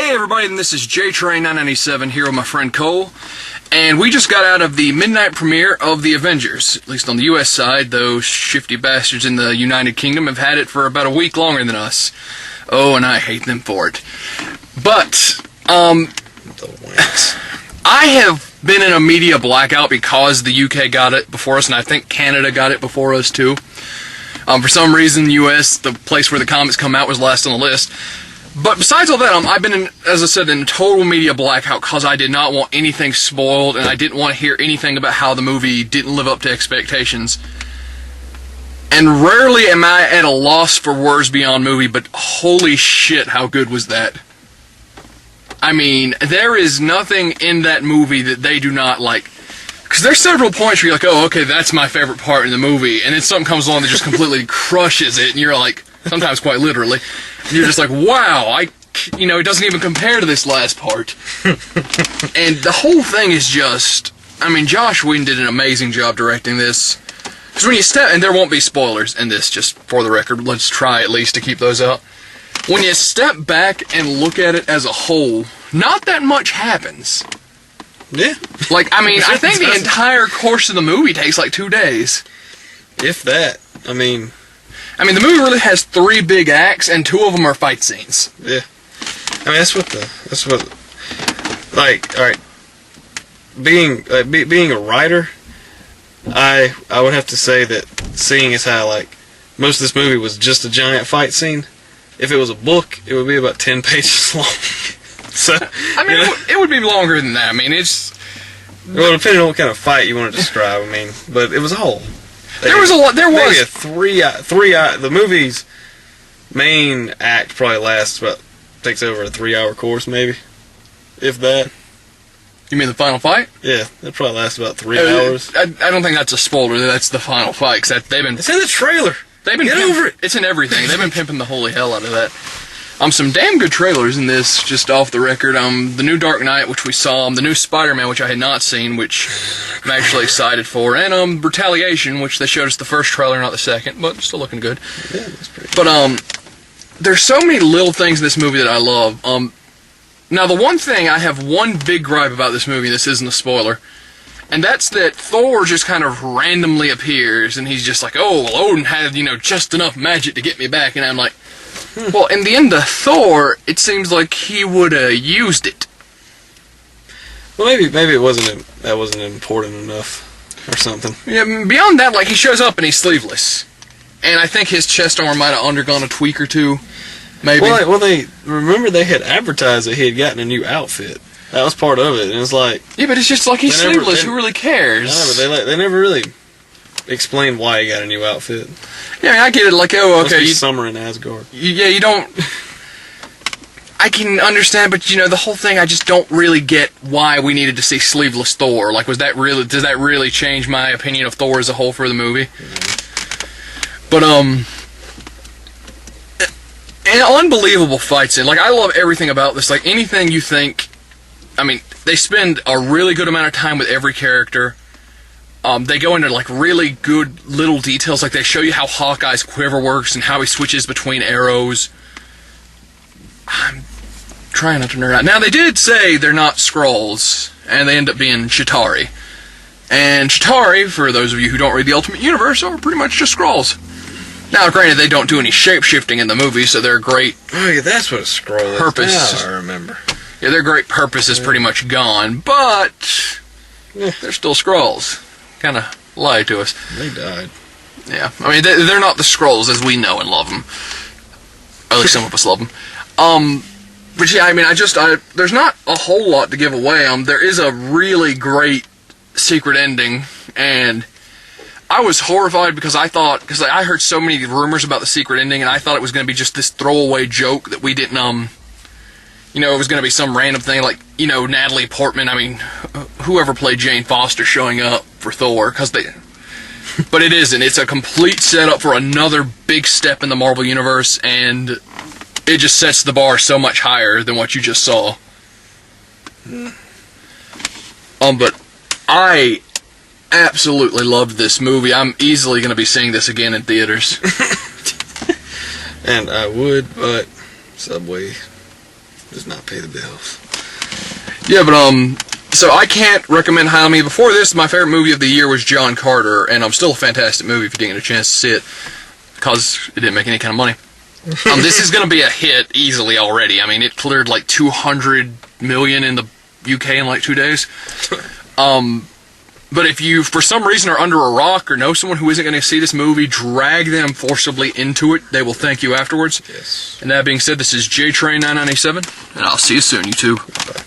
Hey everybody, and this is JTrain997 here with my friend Cole, and we just got out of the midnight premiere of the Avengers, at least on the US side. Those shifty bastards in the United Kingdom have had it for about a week longer than us. Oh, and I hate them for it. But, I have been in a media blackout because the UK got it before us, and I think Canada got it before us too. For some reason, US, the place where the comics come out, was last on the list. But besides all that, I've been, as I said, in a total media blackout because I did not want anything spoiled, and I didn't want to hear anything about how the movie didn't live up to expectations. And rarely am I at a loss for words beyond movie, but holy shit, how good was that? I mean, there is nothing in that movie that they do not like. Because there's several points where you're like, oh, okay, that's my favorite part in the movie, and then something comes along that just completely crushes it, and you're like, sometimes quite literally, and you're just like, wow, it doesn't even compare to this last part. And the whole thing is just, I mean, Joss Whedon did an amazing job directing this. Because when you step, and there won't be spoilers in this, just for the record, let's try at least to keep those out. When you step back and look at it as a whole, not that much happens. Yeah. Like, I mean, I think the entire course of the movie takes like 2 days. If that. I mean, the movie really has 3 big acts, and 2 of them are fight scenes. Yeah. I mean, alright, being a writer, I would have to say that seeing as how, most of this movie was just a giant fight scene, if it was a book, it would be about 10 pages long. So, it would be longer than that. I mean, it's... Well, depending on what kind of fight you want to describe, but it was a whole... There was a lot... There was... Maybe the movie's main act probably takes over a 3-hour course, maybe. If that. You mean the final fight? Yeah, it probably lasts about 3 hours. I don't think that's a spoiler. That's the final fight. Cause they've been... It's in the trailer. Get over it. It's in everything. They've been pimping the holy hell out of that. Some damn good trailers in this, just off the record. The new Dark Knight, which we saw, the new Spider-Man, which I had not seen, which I'm actually excited for, and Retaliation, which they showed us the first trailer, not the second, but still looking good. Yeah, that's pretty good. But, there's so many little things in this movie that I love. Now, the one thing, I have one big gripe about this movie, this isn't a spoiler, and that's that Thor just kind of randomly appears, and he's just like, oh, well, Odin had, just enough magic to get me back, and I'm like, well, in the end of Thor, it seems like he would have used it. Well, maybe that wasn't important enough, or something. Yeah, beyond that, he shows up and he's sleeveless. And I think his chest armor might have undergone a tweak or two, maybe. Well, they had advertised that he had gotten a new outfit. That was part of it, and it's like... Yeah, but it's just like he's sleeveless, who really cares? No, but they never really explained why he got a new outfit. Yeah, I get it, okay... summer in Asgard. Yeah, you don't... I can understand, but, the whole thing, I just don't really get why we needed to see sleeveless Thor. Does that really change my opinion of Thor as a whole for the movie? Mm-hmm. But, an unbelievable fight scene. I love everything about this. Anything you think... they spend a really good amount of time with every character. They go into, really good little details. They show you how Hawkeye's quiver works and how he switches between arrows. I'm trying not to nerd out. Now, they did say they're not Skrulls, and they end up being Chitauri. And Chitauri, for those of you who don't read the Ultimate Universe, are pretty much just Skrulls. Now, granted, they don't do any shape-shifting in the movie, so their great... Oh, yeah, that's what a Skrull is. Purpose. Now I remember. Yeah, their great purpose is pretty much gone, but... they're still Skrulls. Kind of lied to us. They died. Yeah, they're not the Skrulls as we know and love them. Or at least some of us love them. But yeah, there's not a whole lot to give away. There is a really great secret ending, and I was horrified because I heard so many rumors about the secret ending, and I thought it was going to be just this throwaway joke that we didn't, it was going to be some random thing Natalie Portman, whoever played Jane Foster showing up for Thor, but it isn't. It's a complete setup for another big step in the Marvel Universe, and it just sets the bar so much higher than what you just saw. But I absolutely loved this movie. I'm easily going to be seeing this again in theaters. And I would, but Subway Does not pay the bills. Yeah, but so I can't recommend highly. Before this, my favorite movie of the year was John Carter, and still a fantastic movie if you didn't get a chance to see it, because it didn't make any kind of money. This is going to be a hit easily already. I mean, it cleared like 200 million in the UK in like 2 days. But if you, for some reason, are under a rock or know someone who isn't going to see this movie, drag them forcibly into it. They will thank you afterwards. Yes. And that being said, this is JTrain997, and I'll see you soon, YouTube. Bye.